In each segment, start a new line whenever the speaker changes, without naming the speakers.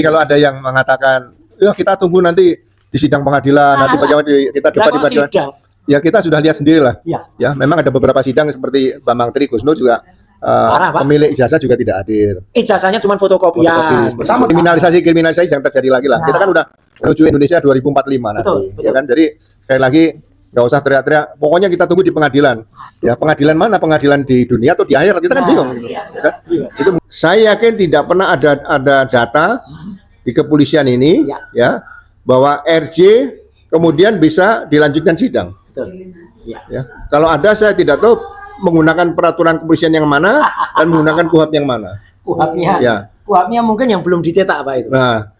Kalau ada yang mengatakan, ya kita tunggu nanti di sidang pengadilan, nanti bagaimana kita debat di pengadilan. Ya kita sudah lihat sendiri lah. Ya, memang ada beberapa sidang seperti Bambang Tri Gusno juga pemilik ijazah juga tidak hadir.
Ijazahnya cuma fotokopian.
Sama kriminalisasi yang terjadi lagi lah. Kita kan udah menuju Indonesia 2045 nanti. Betul. Ya kan, jadi sekali lagi nggak usah teriak-teriak. Pokoknya kita tunggu di pengadilan. Ya, pengadilan mana? Pengadilan di dunia atau di akhirat? Kita kan bingung. Gitu. Ya kan? Itu saya yakin tidak pernah ada data di kepolisian ini, ya, bahwa RJ kemudian bisa dilanjutkan sidang.
Betul.
Ya. Kalau ada saya tidak tahu menggunakan peraturan kepolisian yang mana dan menggunakan KUHP yang mana.
KUHP-nya,
ya.
KUHP-nya mungkin yang belum dicetak Pak itu.
Nah,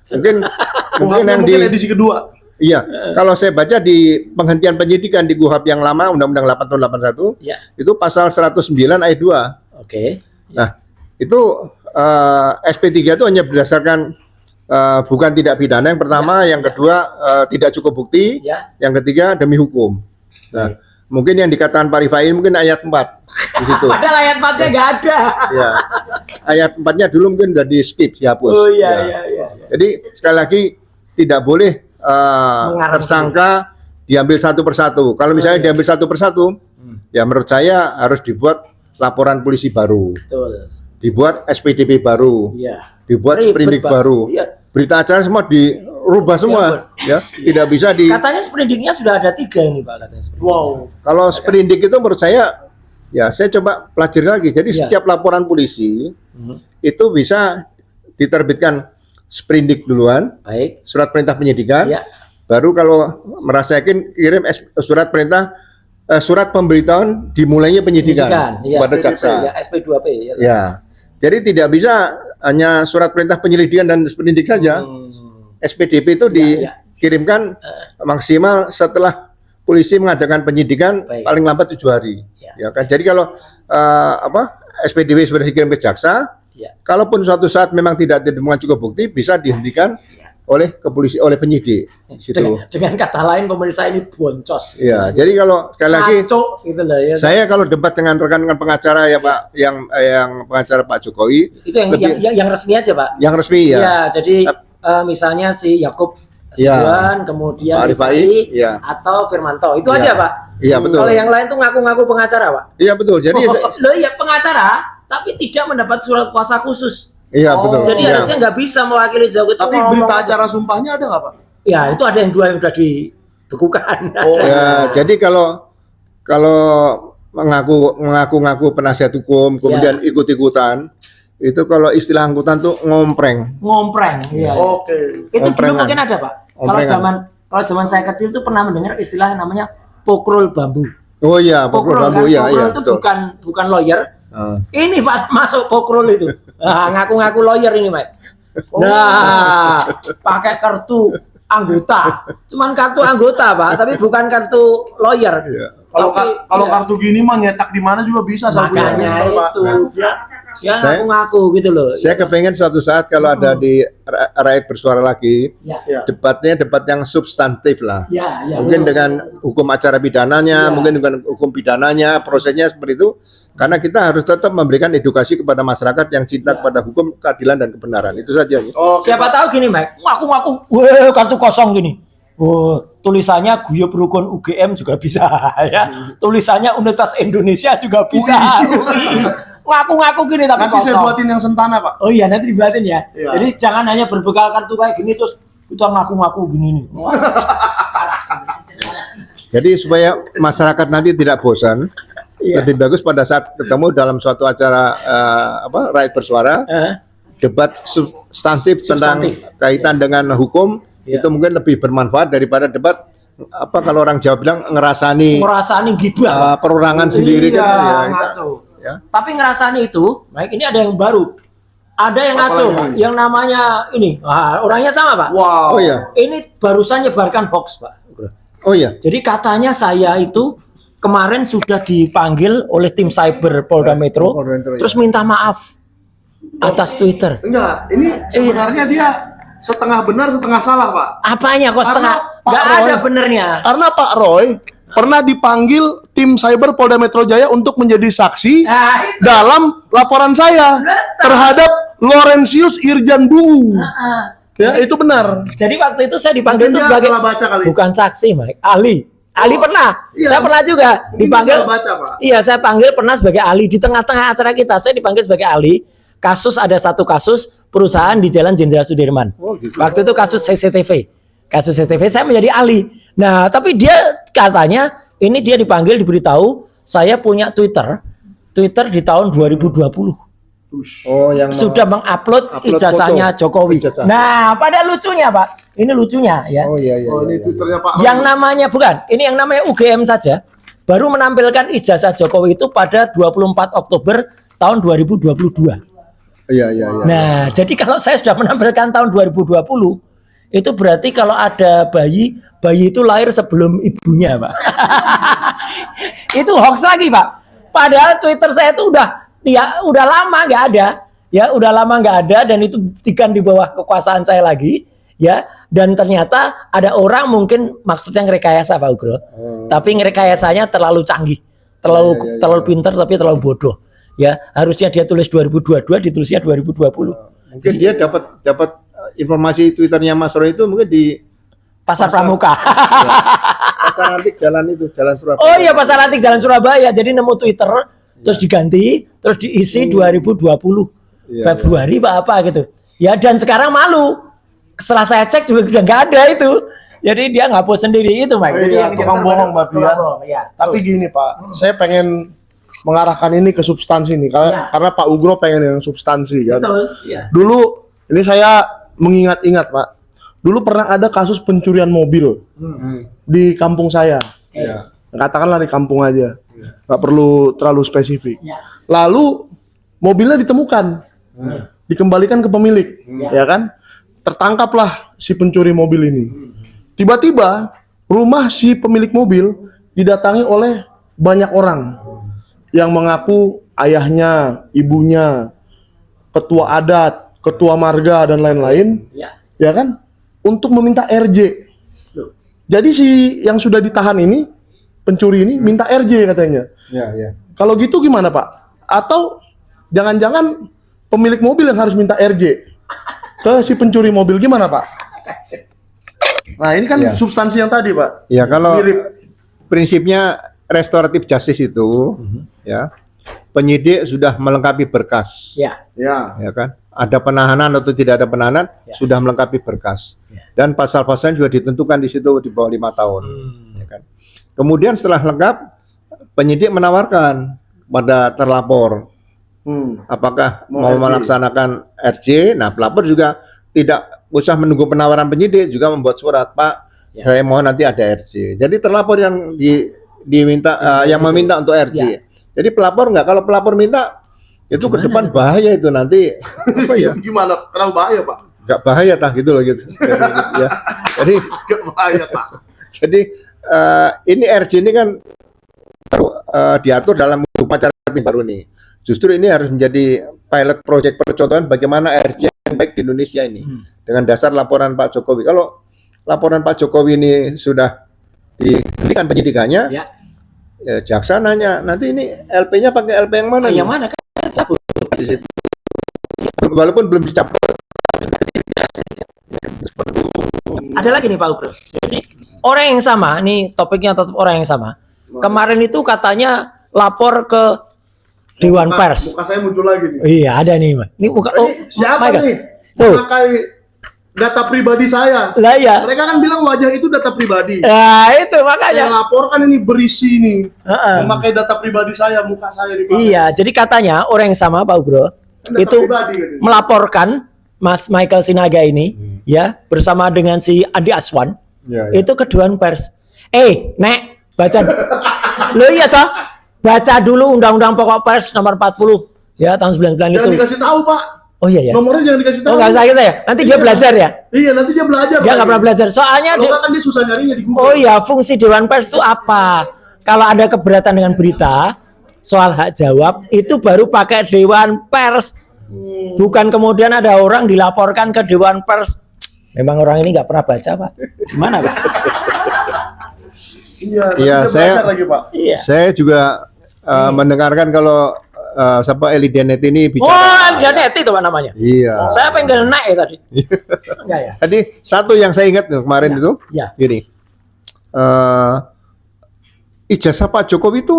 mungkin yang
di edisi kedua.
Iya, kalau saya baca di penghentian penyidikan di KUHP yang lama Undang-Undang 8 tahun 81, itu pasal 109 ayat 2.
Oke.
Nah, itu SP3 itu hanya berdasarkan bukan tidak pidana yang pertama, yang kedua tidak cukup bukti, yang ketiga demi hukum. Nah, mungkin yang dikatakan Pak Rifai mungkin ayat 4 di situ.
Padahal ayat 4-nya nggak ada.
Ya. Ayat 4-nya dulu mungkin udah di skip, dihapus.
Oh iya.
Jadi sekali lagi tidak boleh tersangka diambil satu persatu. Kalau misalnya diambil satu persatu, ya menurut saya harus dibuat laporan polisi baru.
Betul.
Dibuat SPDP baru. Dibuat sprindik baru. Berita acara semua dirubah semua, ya. Tidak bisa di.
Katanya sprindiknya sudah ada 3 ini Pak katanya.
Wow. Kalau sprindik itu menurut saya, ya saya coba pelajari lagi. Jadi setiap laporan polisi itu bisa diterbitkan sprindik duluan, surat perintah penyidikan, baru kalau merasa yakin kirim surat perintah, surat pemberitahuan dimulainya penyidikan kepada jaksa.
SP2P.
Ya. Jadi tidak bisa hanya surat perintah penyelidikan dan sprindik saja. SPDP itu dikirimkan maksimal setelah polisi mengadakan penyidikan paling lambat 7 hari. Ya kan. Jadi kalau SPDP sudah dikirim ke jaksa, kalaupun suatu saat memang tidak ditemukan cukup bukti, bisa dihentikan oleh penyidik.
Dengan kata lain pemirsa ini boncos.
Ya, jadi kalau sekali lagi
gitu lah, ya.
Saya kalau debat dengan rekan-rekan pengacara ya Pak, yang pengacara Pak Jokowi,
itu yang resmi aja Pak.
Yang resmi ya.
Ya, jadi misalnya si Yakub Sibuan, kemudian
Pak Rifai,
atau Firmanto, itu aja Pak.
Iya betul.
Kalau yang lain tuh ngaku-ngaku pengacara Pak.
Iya betul. Jadi
pengacara tapi tidak mendapat surat kuasa khusus.
Iya betul.
Jadi harusnya nggak bisa mewakili Jokowi.
Tapi berita acara sumpahnya ada nggak Pak?
Ya itu ada yang 2 yang udah dibekukan.
Ya, jadi kalau mengaku penasihat hukum kemudian ikut-ikutan, itu kalau istilah angkutan tuh ngompreng.
Iya.
Oke.
Itu dulu mungkin ada Pak. Kalau zaman saya kecil tuh pernah mendengar istilah yang namanya pokrol bambu.
Oh iya, pokrol bambu ya.
Pokrol itu bukan lawyer. Ini Pak masuk pokrol itu. Nah, ngaku-ngaku lawyer ini, Pak. Nah, pakai kartu anggota. Cuman kartu anggota, Pak, tapi bukan kartu lawyer.
Kalau kartu gini mah nyetak di mana juga bisa.
Makanya itu. Ya ngaku-ngaku gitu loh.
Saya kepengen suatu saat kalau ada di rakyat bersuara lagi, debatnya debat yang substantif lah. Mungkin dengan hukum acara pidananya, mungkin dengan hukum pidananya, prosesnya seperti itu. Karena kita harus tetap memberikan edukasi kepada masyarakat yang cinta kepada hukum, keadilan dan kebenaran. Itu saja.
Siapa tahu gini, Mike, ngaku-ngaku, kartu kosong gini. Tulisannya Guyub Rukun UGM juga bisa ya. Tulisannya Universitas Indonesia juga bisa. Ngaku-ngaku gini tapi
nanti saya buatin yang sentana Pak.
Oh iya nanti dibuatin ya. Jadi jangan hanya berbekal kartu kayak gini terus kita ngaku-ngaku gini nih.
Jadi supaya masyarakat nanti tidak bosan, lebih bagus pada saat ketemu dalam suatu acara rakyat bersuara, debat substantif tentang kaitan dengan hukum, itu mungkin lebih bermanfaat daripada debat kalau orang Jawa bilang ngerasani
gibah,
perorangan sendiri kan
ya. Tapi ngerasani itu, baik ini ada yang baru. Ada yang ngaco, yang namanya ini. Orangnya sama, Pak.
Wow.
Oh iya.
Ini barusan nyebarkan hoax, Pak.
Oh iya.
Jadi katanya saya itu kemarin sudah dipanggil oleh tim cyber Polda Metro, terus minta maaf atas Twitter.
Enggak, ini sebenarnya dia setengah benar, setengah salah, Pak.
Apanya kok setengah? Enggak ada benernya.
Karena Pak Roy pernah dipanggil tim cyber Polda Metro Jaya untuk menjadi saksi dalam laporan saya terhadap Laurentius Irjan Bungu. Ya, itu benar.
Jadi waktu itu saya dipanggil
Mungkin
itu
dia
sebagai
salah baca kali.
bukan saksi, Mike. Ahli pernah.
Iya.
Saya pernah juga
Mungkin
dipanggil.
dia salah baca, Pak.
Iya, saya panggil pernah sebagai ahli di tengah-tengah acara kita. Saya dipanggil sebagai ahli. Ada satu kasus perusahaan di Jalan Jenderal Sudirman. Waktu itu kasus CCTV. Kasus CCTV saya menjadi ahli. Nah, tapi dia katanya ini dia dipanggil diberitahu saya punya Twitter di tahun 2020.
Oh, yang
Sudah mengupload
upload
ijazahnya
foto.
Jokowi.
Ijazah.
Nah, pada lucunya Pak, ini lucunya ya.
Oh iya iya.
Oh, ini
iya.
Twitternya Pak.
Yang namanya bukan, ini yang namanya UGM saja baru menampilkan ijazah Jokowi itu pada 24 Oktober tahun 2022.
Iya iya iya.
Nah, jadi kalau saya sudah menampilkan tahun 2020, itu berarti kalau ada bayi itu lahir sebelum ibunya, Pak. Itu hoax lagi, Pak. Padahal Twitter saya itu udah lama nggak ada, ya udah lama nggak ada dan itu buktikan di bawah kekuasaan saya lagi, ya. Dan ternyata ada orang mungkin maksudnya ngerekayasa Pak Ugro, tapi ngerekayasanya terlalu canggih, terlalu pintar tapi terlalu bodoh, ya. Harusnya dia tulis 2022, ditulisnya 2020.
Mungkin dia dapat informasi Twitternya Mas Roy itu mungkin di
Pasar Pramuka.
ya, Pasar Antik Jalan Surabaya.
Oh iya, Pasar Antik Jalan Surabaya. Jadi nemu Twitter, terus diganti, terus diisi 2020
Iya,
Februari apa gitu. Ya dan sekarang malu. Setelah saya cek juga udah nggak ada itu. Jadi dia ngapus sendiri itu, Mike. Jadi
Iya,
yang
tukang bohong berarti ya.
Ya.
Tapi gini Pak, saya pengen mengarahkan ini ke substansi nih,
Ya.
karena Pak Ugro pengen yang substansi kan.
Betul. Ya.
Dulu ini saya mengingat-ingat Pak. Dulu pernah ada kasus pencurian mobil di kampung saya.
Iya.
Katakanlah di kampung aja, nggak perlu terlalu spesifik.
Ya.
Lalu mobilnya ditemukan, dikembalikan ke pemilik, ya kan? Tertangkaplah si pencuri mobil ini. Tiba-tiba rumah si pemilik mobil didatangi oleh banyak orang yang mengaku ayahnya, ibunya, ketua adat, ketua marga dan lain-lain, ya kan? Untuk meminta RJ. Jadi si yang sudah ditahan ini, pencuri ini minta RJ katanya.
Iya iya.
Kalau gitu gimana Pak? Atau jangan-jangan pemilik mobil yang harus minta RJ ke si pencuri mobil, gimana Pak? Nah ini kan
Iya.
substansi yang tadi Pak.
Ya kalau
Mirip.
prinsipnya restoratif justice itu ya penyidik sudah melengkapi berkas
Ya.
Ya.
ya kan, ada penahanan atau tidak ada penahanan sudah melengkapi berkas dan pasal-pasal juga ditentukan di situ di bawah 5 tahun ya kan. Kemudian setelah lengkap penyidik menawarkan pada terlapor apakah mau
RJ.
melaksanakan RJ. Nah, pelapor juga tidak usah menunggu penawaran penyidik, juga membuat surat, Pak, saya mohon nanti ada RJ. Jadi terlapor yang diminta yang meminta untuk RJ. Jadi pelapor enggak, kalau pelapor minta itu ke depan bahaya itu nanti apa ya?
Gimana? Kenapa bahaya Pak?
Enggak bahaya tah gitu loh gitu. Ya. Jadi
Gak bahaya Pak.
jadi ini RJ ini kan baru diatur dalam hukum acara baru nih. Justru ini harus menjadi pilot project percontohan bagaimana RJ yang baik di Indonesia ini dengan dasar laporan Pak Jokowi. Kalau laporan Pak Jokowi ini sudah dihentikan penyidikannya, ya, jaksa nanya nanti ini LP-nya pakai LP yang mana?
Yang mana kan cabut
Di situ. Walaupun belum dicabut.
Ada lagi nih Pak Ugro. Jadi orang yang sama, nih topiknya tetap orang yang sama. Kemarin itu katanya lapor ke Dewan Pers.
Muka saya muncul lagi nih.
Iya ada nih, Mas. Ini buka. Oh,
Siapa
Michael.
nih?
Tuh.
Memakai data pribadi saya.
Lah ya.
Mereka kan bilang wajah itu data pribadi.
Nah itu
Saya
makanya.
laporkan ini berisi nih.
Heeh.
Memakai data pribadi saya, muka saya dipakai.
Iya, jadi katanya orang yang sama Pak Ugro
Data
itu
pribadi, katanya.
melaporkan Mas Michael Sinaga ini ya bersama dengan si Andi Aswan
Ya, ya.
itu ke Dewan Pers. Nek, baca. Lo iya toh? Baca dulu Undang-Undang Pokok Pers nomor 40 ya tahun 99
Jangan
itu.
dikasih tahu Pak.
Oh iya ya.
Nomornya jangan dikasih tahu.
Oh nggak usah gitu ya. Nanti dia
Iya.
belajar ya.
Iya, nanti dia belajar.
Dia nggak pernah belajar. Soalnya
Kalau nggak kan dia susah nyarinya di Google.
oh iya, fungsi Dewan Pers itu apa? Kalau ada keberatan dengan berita soal hak jawab itu baru pakai Dewan Pers. Bukan kemudian ada orang dilaporkan ke Dewan Pers. Memang orang ini nggak pernah baca, Pak. Gimana, Pak?
Iya, nanti
Iya,
dia
saya-
belajar lagi Pak.
Iya.
Saya juga mendengarkan kalau siapa Elidianet ini
Oh,
bicara.
dia neti itu Pak namanya.
Iya.
Saya pengen naik ya tadi. Enggak ya?
Jadi satu yang saya ingat kemarin itu,
Ya.
gini, ijazah Pak Jokowi itu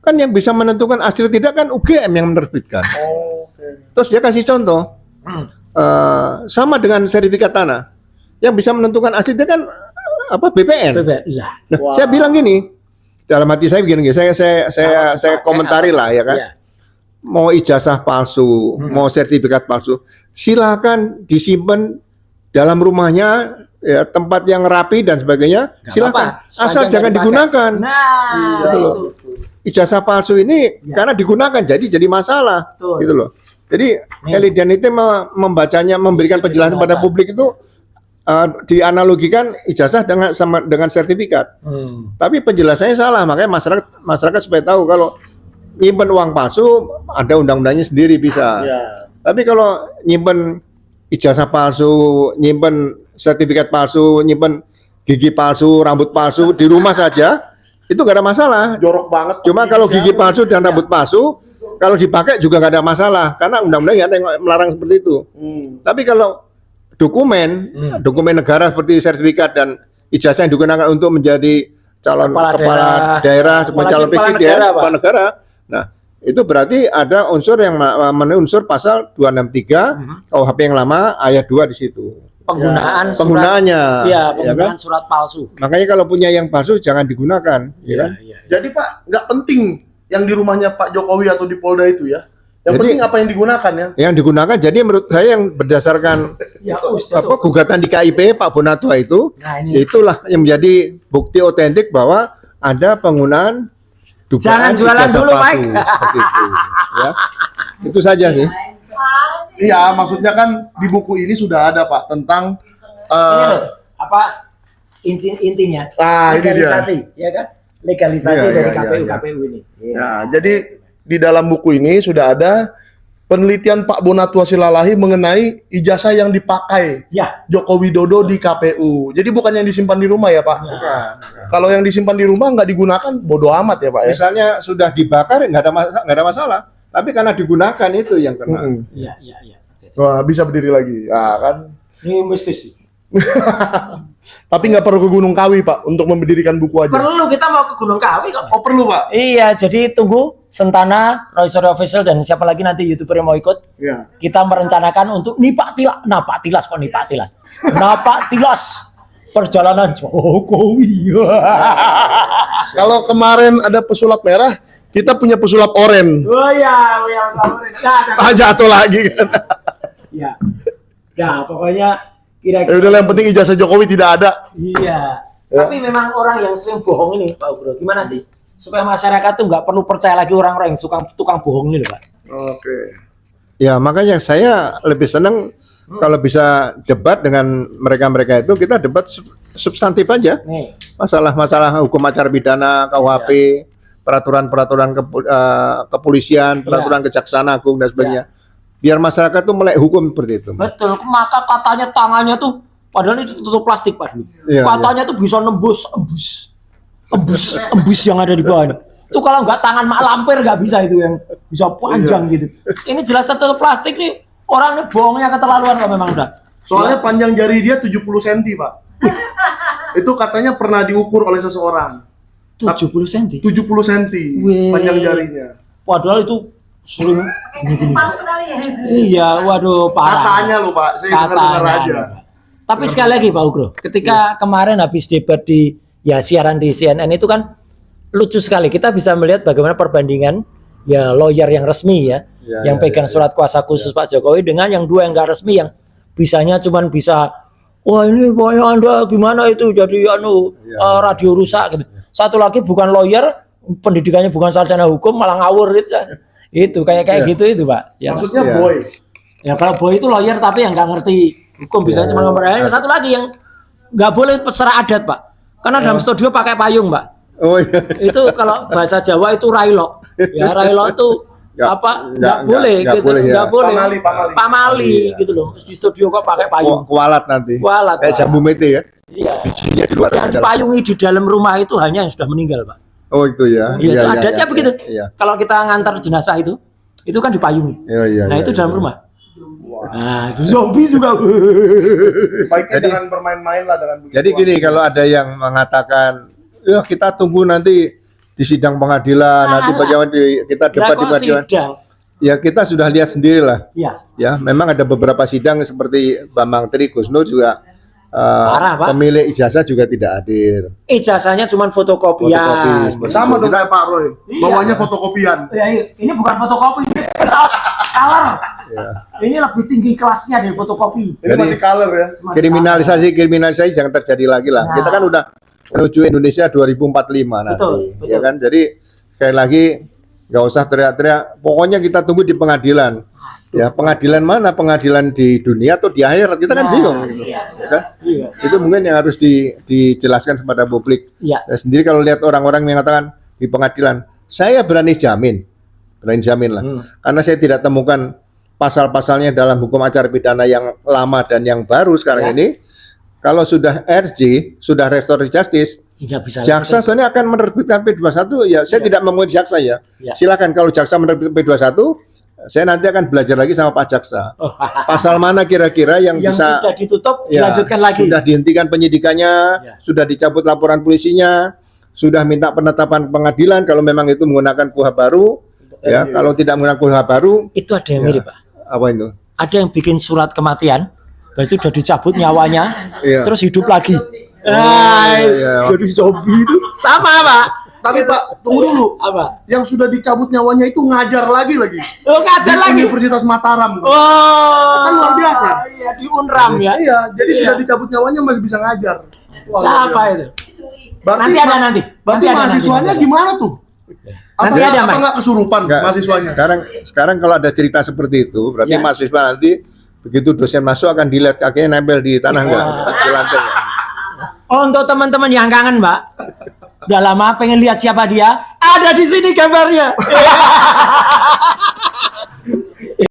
kan yang bisa menentukan asli tidak kan UGM yang menerbitkan. Terus dia kasih contoh, sama dengan sertifikat tanah, yang bisa menentukan asli itu kan apa BPN.
Lah.
Nah, saya bilang gini, dalam hati saya begini, saya komentari lah ya kan.
Ya.
Mau ijazah palsu, mau sertifikat palsu, silakan disimpan dalam rumahnya, ya tempat yang rapi dan sebagainya,
Nggak
silakan.
apa-apa,
Asal
sepanjang
jangan
nggak
digunakan.
Nah,
Gitu loh. Ijazah palsu ini
Ya.
karena digunakan jadi masalah,
Betul.
gitu loh. Jadi
Nih.
Elidian itu membacanya, memberikan penjelasan pada publik itu dianalogikan ijazah dengan sertifikat. Tapi penjelasannya salah, makanya masyarakat supaya tahu kalau nyimpen uang palsu ada undang-undangnya sendiri bisa. Tapi kalau nyimpen ijazah palsu, nyimpen sertifikat palsu, nyimpen gigi palsu, rambut palsu di rumah saja itu gak ada masalah.
Jorok banget.
Cuma kalau gigi palsu dan rambut palsu kalau dipakai juga gak ada masalah karena undang-undang ada yang melarang seperti itu. Tapi kalau dokumen negara seperti sertifikat dan ijazah yang digunakan untuk menjadi calon kepala daerah sebagai calon presiden, kepala negara. Nah, itu berarti ada unsur yang memenuhi unsur pasal 263 KUHP yang lama ayat 2 di situ. Penggunaannya.
Iya,
ya
penggunaan
kan?
surat palsu.
Makanya kalau punya yang palsu jangan digunakan, ya kan?
Jadi Pak, nggak penting yang di rumahnya Pak Jokowi atau di Polda itu ya. Yang
Jadi,
penting apa yang digunakan ya.
Yang digunakan jadi menurut saya yang berdasarkan gugatan di KIP Pak Bonatua itu,
Nah, ini.
itulah yang menjadi bukti otentik bahwa ada penggunaan dugaan
Jangan jualan
ijazah
dulu,
palsu,
Mike.
seperti itu. Ya. Itu saja sih.
Iya, maksudnya kan di buku ini sudah ada Pak tentang
Ini loh, apa intinya?
ini dia.
Legalisasi, ya kan? Legalisasi
Iya,
dari
iya,
KPU
iya.
KPU ini.
Ya, jadi di dalam buku ini sudah ada penelitian Pak Bonatua Silalahi mengenai ijazah yang dipakai
Ya.
Joko Widodo di KPU. Jadi bukan yang disimpan di rumah ya Pak.
Bukan.
Kalau yang disimpan di rumah nggak digunakan, bodoh amat ya Pak ya.
Misalnya sudah dibakar nggak ada masalah, tapi karena digunakan itu yang kena.
Iya, iya, iya.
Wah, bisa berdiri lagi. Ya kan.
Ini mistis sih.
Tapi nggak perlu ke Gunung Kawi Pak untuk mendirikan buku aja.
Perlu kita mau ke Gunung Kawi kok.
Oh perlu Pak.
Iya, jadi tunggu Sentana, Roy Suryo Official dan siapa lagi nanti YouTuber yang mau ikut.
Ya.
Kita merencanakan untuk Napak Tilas. Napak Tilas. Perjalanan Jokowi.
Kalau kemarin ada pesulap merah, kita punya pesulap oren.
Oh iya.
Jatuh lagi kan.
Ya. Ya, pokoknya
Ya
kira-kira.
udah yang penting ijazah Jokowi tidak ada.
Iya.
Ya.
Tapi memang orang yang sering bohong ini, Pak Bro, gimana sih? Supaya masyarakat tuh nggak perlu percaya lagi orang-orang yang suka tukang bohong ini, Pak.
Oke.
Ya makanya saya lebih senang kalau bisa debat dengan mereka-mereka itu, kita debat substantif aja.
Nih.
Masalah-masalah hukum acara pidana, KUHP, peraturan-peraturan kepolisian, peraturan kejaksaan agung dan sebagainya. Biar masyarakat tuh melek hukum seperti itu.
Betul, maka katanya tangannya tuh padahal itu tutup plastik, Pak.
Iya,
Katanya tuh bisa nembus embus yang ada di bawah ini. Itu kalau nggak tangan mak lampir nggak bisa itu yang bisa panjang gitu. Ini jelas tertutup plastik nih. Orang ini bohongnya keterlaluan kalau memang udah.
Soalnya panjang jari dia 70 cm, Pak. Itu katanya pernah diukur oleh seseorang.
70 cm.
70 cm
Weh.
panjang jarinya.
Padahal itu sering gini-gini. Iya, waduh parah.
Katanya loh, Pak. Saya dengar-dengar aja.
Tapi sekali lagi Pak Ugro, ketika kemarin habis debat di siaran di CNN itu kan lucu sekali. Kita bisa melihat bagaimana perbandingan ya lawyer yang resmi yang pegang surat kuasa khusus Pak Jokowi dengan yang dua yang enggak resmi yang bisanya cuman bisa wah ini pokoknya Anda gimana itu jadi radio rusak gitu. Satu lagi bukan lawyer, pendidikannya bukan sarjana hukum malah ngawur gitu. Itu kayak gitu itu Pak. Ya.
Maksudnya boy.
Ya kalau boy itu lawyer tapi yang nggak ngerti hukum bisa cuma ngomong. Satu lagi yang nggak boleh secara adat Pak. Karena dalam studio pakai payung Pak.
Oh iya.
Itu kalau bahasa Jawa itu railo. Ya railo itu nggak boleh gitu. Nggak boleh. Pamali gitu loh. Di studio kok pakai payung.
Kualat nanti.
Kualat.
Kayak jambu mete ya.
Iya.
Bijinya di luar.
Yang dipayungi di dalam rumah itu hanya yang sudah meninggal Pak.
Oh itu ya.
Iya, itu adatnya begitu.
Iya.
Kalau kita ngantar jenazah itu kan dipayungi.
Iya.
Nah, itu dalam rumah. Nah, itu zombie juga.
Baiknya jangan bermain-main lah dengan begitu.
Jadi gini, kalau ada yang mengatakan, ya kita tunggu nanti di sidang pengadilan, nanti bagaimana kita debat di pengadilan. Ya kita sudah lihat sendiri lah.
Iya.
Ya, memang ada beberapa sidang seperti Bambang Tri Gusno juga
Parah, Pak.
pemilik ijazah juga tidak hadir.
Ijazahnya cuma fotokopian.
Fotokopi.
Sama dong kayak Pak Roy.
Iya.
Bawahnya fotokopian.
Ya, ini bukan fotokopi, ini color.
Ya.
Ini lebih tinggi kelasnya dari fotokopi.
Ini
Jadi,
masih color ya.
Kriminalisasi jangan terjadi lagi lah.
Nah.
Kita kan udah menuju Indonesia 2045 nanti.
Betul.
Ya kan? Jadi sekali lagi nggak usah teriak-teriak. Pokoknya kita tunggu di pengadilan. Ya, pengadilan mana? Pengadilan di dunia atau di akhirat? Kita kan bingung gitu.
Iya.
Ya kan?
Iya.
Itu mungkin yang harus dijelaskan kepada publik.
Iya.
Saya sendiri kalau lihat orang-orang yang mengatakan di pengadilan, saya berani jamin lah. Karena saya tidak temukan pasal-pasalnya dalam hukum acara pidana yang lama dan yang baru sekarang ini. Kalau sudah RJ, sudah restoratif justice,
Tidak bisa
jaksa soalnya akan menerbitkan P21. Ya, saya tidak mengungkit jaksa ya.
Ya.
Silakan kalau jaksa menerbitkan P21, saya nanti akan belajar lagi sama Pak Jaksa. Pasal mana kira-kira yang bisa
sudah ditutup
ya,
dilanjutkan lagi.
sudah dihentikan penyidikannya,
Ya.
sudah dicabut laporan polisinya, sudah minta penetapan pengadilan kalau memang itu menggunakan KUHP baru. Ya, kalau tidak menggunakan KUHP baru,
Itu ada yang mirip, Pak.
apa itu?
Ada yang bikin surat kematian, berarti sudah dicabut nyawanya,
Iya.
terus hidup lagi.
iya.
Jadi zombie itu sama, Pak.
Tapi Pak, tunggu dulu.
Apa?
Yang sudah dicabut nyawanya itu ngajar lagi.
Oh, ngajar
Di
lagi.
Universitas Mataram.
Oh,
Kan luar biasa.
Iya, di Unram ya.
Iya, jadi
Iya.
sudah dicabut nyawanya masih bisa ngajar. Wah, luar
Siapa
biasa.
itu?
Berarti
Nanti ada nanti.
Berarti
Nanti ada
mahasiswanya
nanti.
gimana tuh?
Nanti ada, Mike.
nggak kesurupan
Enggak,
mahasiswanya?
Sekarang kalau ada cerita seperti itu, berarti
Ya.
mahasiswa nanti begitu dosen masuk akan dilihat kakinya nempel di tanah enggak? Di lantai enggak?
Oh, untuk teman-teman yang kangen, Mbak. Udah lama pengen lihat siapa dia? Ada di sini gambarnya.